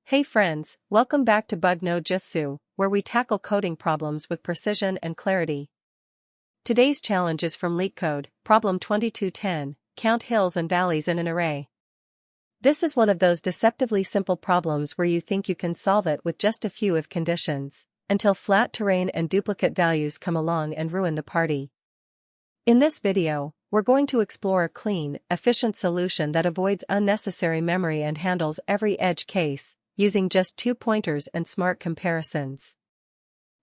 Hey friends, welcome back to Bug No Jutsu, where we tackle coding problems with precision and clarity. Today's challenge is from LeetCode, problem 2210, count hills and valleys in an array. This is one of those deceptively simple problems where you think you can solve it with just a few if conditions, until flat terrain and duplicate values come along and ruin the party. In this video, we're going to explore a clean, efficient solution that avoids unnecessary memory and handles every edge case, using just 2 pointers and smart comparisons.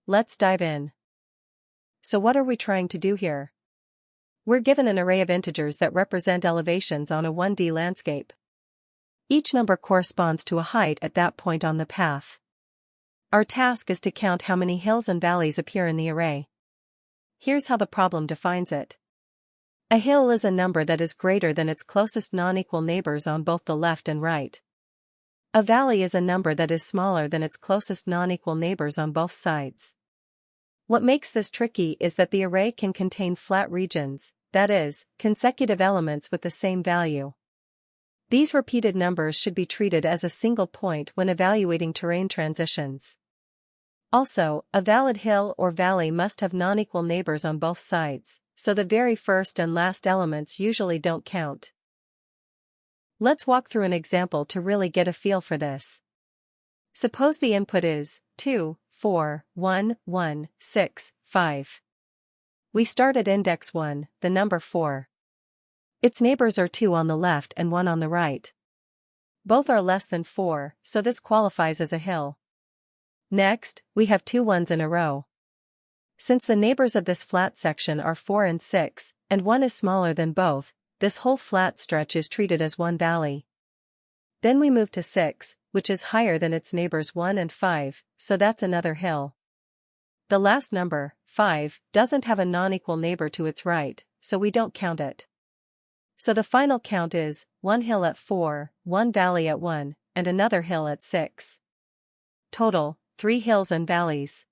Let's dive in. So what are we trying to do here? We're given an array of integers that represent elevations on a 1D landscape. Each number corresponds to a height at that point on the path. Our task is to count how many hills and valleys appear in the array. Here's how the problem defines it. A hill is a number that is greater than its closest non-equal neighbors on both the left and right. A valley is a number that is smaller than its closest non-equal neighbors on both sides. What makes this tricky is that the array can contain flat regions, that is, consecutive elements with the same value. These repeated numbers should be treated as a single point when evaluating terrain transitions. Also, a valid hill or valley must have non-equal neighbors on both sides, so the very first and last elements usually don't count. Let's walk through an example to really get a feel for this. Suppose the input is 2, 4, 1, 1, 6, 5. We start at index 1, the number 4. Its neighbors are 2 on the left and 1 on the right. Both are less than 4, so this qualifies as a hill. Next, we have 2 ones in a row. Since the neighbors of this flat section are 4 and 6, and 1 is smaller than both, this whole flat stretch is treated as one valley. Then we move to 6, which is higher than its neighbors 1 and 5, so that's another hill. The last number, 5, doesn't have a non-equal neighbor to its right, so we don't count it. So the final count is 1 hill at 4, 1 valley at 1, and another hill at 6. Total, 3 hills and valleys.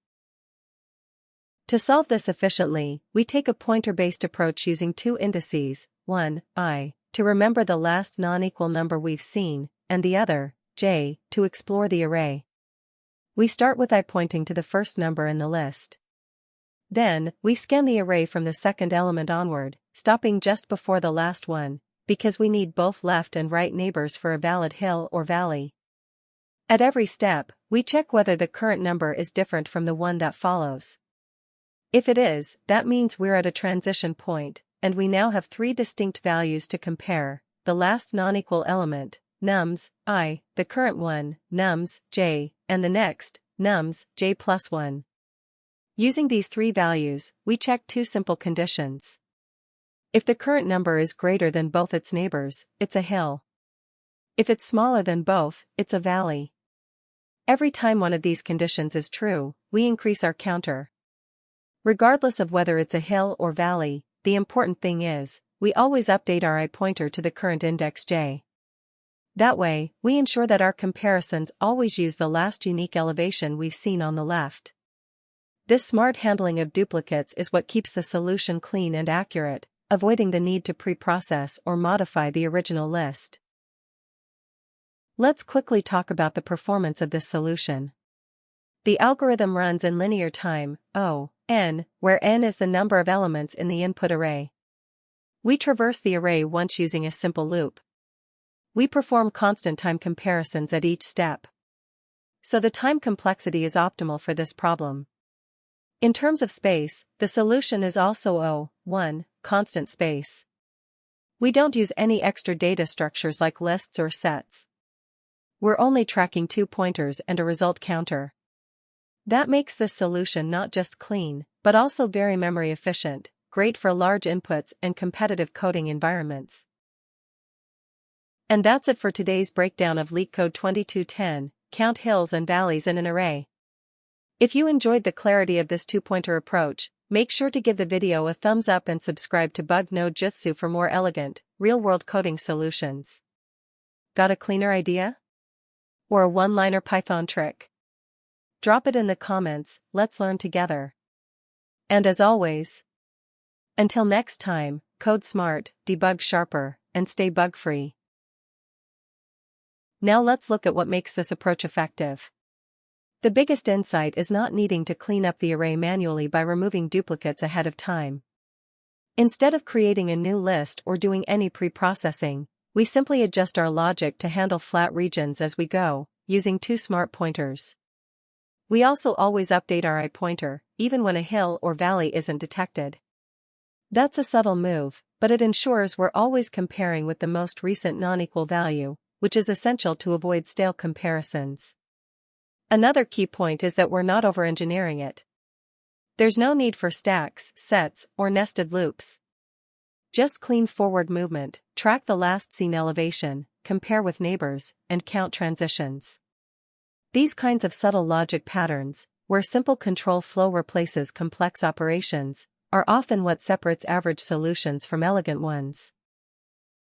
To solve this efficiently, we take a pointer-based approach using 2 indices, one, I, to remember the last non-equal number we've seen, and the other, j, to explore the array. We start with I pointing to the first number in the list. Then, we scan the array from the second element onward, stopping just before the last one, because we need both left and right neighbors for a valid hill or valley. At every step, we check whether the current number is different from the one that follows. If it is, that means we're at a transition point, and we now have 3 distinct values to compare: the last non-equal element, nums, I, the current one, nums, j, and the next, nums, j plus 1. Using these 3 values, we check 2 simple conditions. If the current number is greater than both its neighbors, it's a hill. If it's smaller than both, it's a valley. Every time one of these conditions is true, we increase our counter. Regardless of whether it's a hill or valley, the important thing is, we always update our I pointer to the current index j. That way, we ensure that our comparisons always use the last unique elevation we've seen on the left. This smart handling of duplicates is what keeps the solution clean and accurate, avoiding the need to preprocess or modify the original list. Let's quickly talk about the performance of this solution. The algorithm runs in linear time, n, where n is the number of elements in the input array. We traverse the array once using a simple loop. We perform constant time comparisons at each step. So the time complexity is optimal for this problem. In terms of space, the solution is also constant space. We don't use any extra data structures like lists or sets. We're only tracking 2 pointers and a result counter. That makes this solution not just clean, but also very memory efficient, great for large inputs and competitive coding environments. And that's it for today's breakdown of LeetCode 2210, count hills and valleys in an array. If you enjoyed the clarity of this 2-pointer approach, make sure to give the video a thumbs up and subscribe to Bug No Jutsu for more elegant, real-world coding solutions. Got a cleaner idea? Or a one-liner Python trick? Drop it in the comments, let's learn together. And as always, until next time, code smart, debug sharper, and stay bug-free. Now let's look at what makes this approach effective. The biggest insight is not needing to clean up the array manually by removing duplicates ahead of time. Instead of creating a new list or doing any pre-processing, we simply adjust our logic to handle flat regions as we go, using two smart pointers. We also always update our I pointer, even when a hill or valley isn't detected. That's a subtle move, but it ensures we're always comparing with the most recent non-equal value, which is essential to avoid stale comparisons. Another key point is that we're not over-engineering it. There's no need for stacks, sets, or nested loops. Just clean forward movement, track the last seen elevation, compare with neighbors, and count transitions. These kinds of subtle logic patterns, where simple control flow replaces complex operations, are often what separates average solutions from elegant ones.